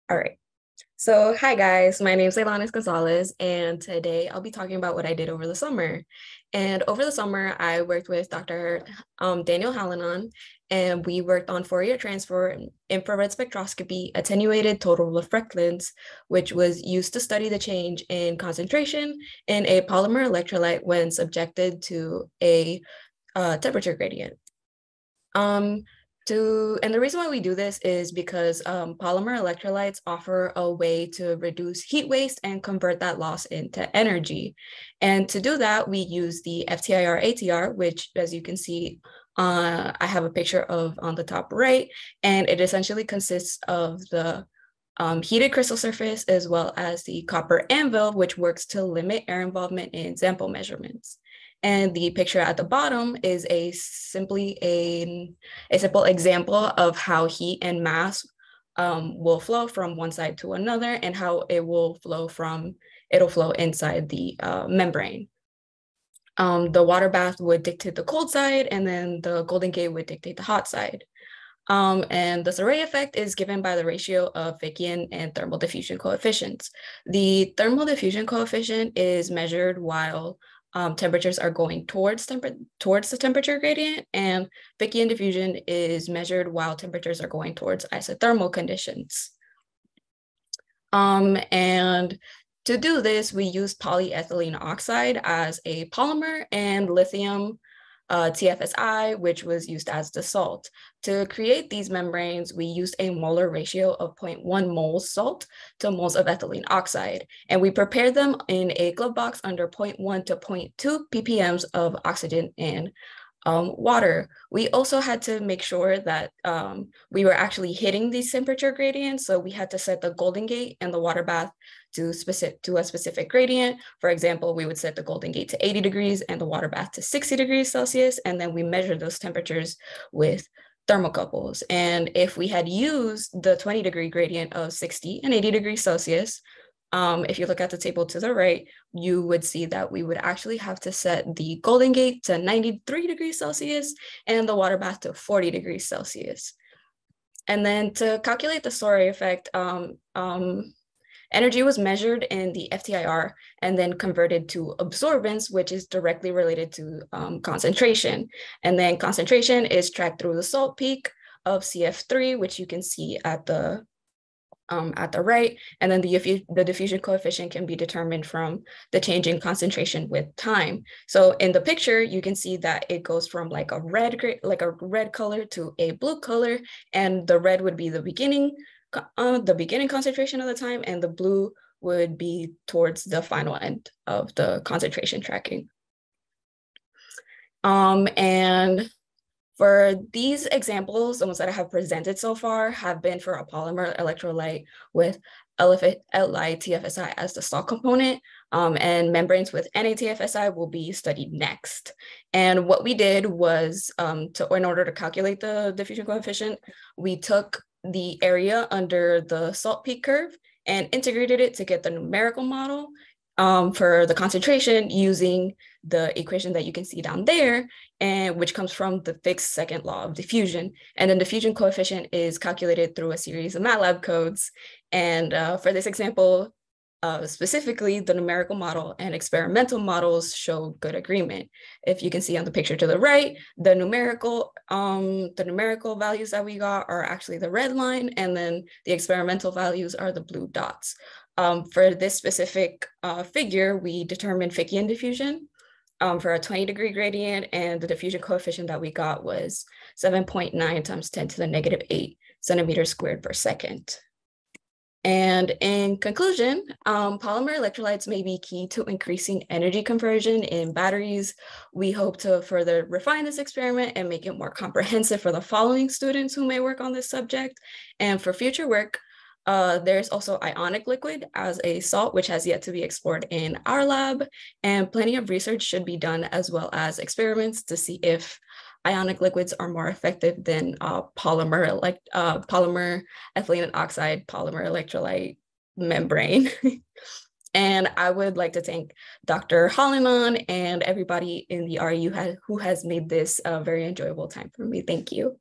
All right. So, hi guys, my name is Leilanis Gonzalez, and today I'll be talking about what I did over the summer. And over the summer, I worked with Dr. Daniel Hallinan, and we worked on Fourier transform, infrared spectroscopy, attenuated total reflectance, which was used to study the change in concentration in a polymer electrolyte when subjected to a temperature gradient. Um, and the reason why we do this is because polymer electrolytes offer a way to reduce heat waste and convert that loss into energy. And to do that, we use the FTIR ATR, which, as you can see, I have a picture of on the top right, and it essentially consists of the heated crystal surface as well as the copper anvil, which works to limit air involvement in sample measurements. And the picture at the bottom is a simple example of how heat and mass will flow from one side to another and how it'll flow inside the membrane. The water bath would dictate the cold side, and then the Golden Gate would dictate the hot side. And the Surrey effect is given by the ratio of Fickian and thermal diffusion coefficients. The thermal diffusion coefficient is measured while temperatures are going towards the temperature gradient, and Fickian diffusion is measured while temperatures are going towards isothermal conditions. And to do this, we use polyethylene oxide as a polymer and lithium TFSI, which was used as the salt. To create these membranes, we used a molar ratio of 0.1 moles salt to moles of ethylene oxide, and we prepared them in a glove box under 0.1 to 0.2 ppms of oxygen and water. We also had to make sure that we were actually hitting these temperature gradients. So we had to set the Golden Gate and the water bath to a specific gradient. For example, we would set the Golden Gate to 80 degrees and the water bath to 60 degrees Celsius. And then we measured those temperatures with thermocouples. And if we had used the 20-degree gradient of 60 and 80 degrees Celsius, if you look at the table to the right, you would see that we would actually have to set the Golden Gate to 93 degrees Celsius and the water bath to 40 degrees Celsius. And then to calculate the Sorey effect, energy was measured in the FTIR and then converted to absorbance, which is directly related to concentration. And then concentration is tracked through the salt peak of CF3, which you can see at the right, and then the diffusion coefficient can be determined from the change in concentration with time. So in the picture, you can see that it goes from like a red color to a blue color, and the red would be the beginning concentration of the time, and the blue would be towards the final end of the concentration tracking. And for these examples, the ones that I have presented so far have been for a polymer electrolyte with LiTFSI as the salt component, and membranes with NaTFSI will be studied next. And what we did was, in order to calculate the diffusion coefficient, we took the area under the salt peak curve and integrated it to get the numerical model for the concentration using the equation that you can see down there, and which comes from the Fick's second law of diffusion. And then diffusion coefficient is calculated through a series of MATLAB codes. And for this example, specifically, the numerical model and experimental models show good agreement. If you can see on the picture to the right, the numerical values that we got are actually the red line, and then the experimental values are the blue dots. For this specific figure, we determined Fickian diffusion for a 20-degree gradient, and the diffusion coefficient that we got was 7.9 times 10 to the negative 8 centimeters squared per second. And in conclusion, polymer electrolytes may be key to increasing energy conversion in batteries. We hope to further refine this experiment and make it more comprehensive for the following students who may work on this subject. And for future work, there's also ionic liquid as a salt, which has yet to be explored in our lab, and plenty of research should be done as well as experiments to see if ionic liquids are more effective than polymer ethylene oxide polymer electrolyte membrane. And I would like to thank Dr. Hallinan and everybody in the REU who has made this a very enjoyable time for me. Thank you.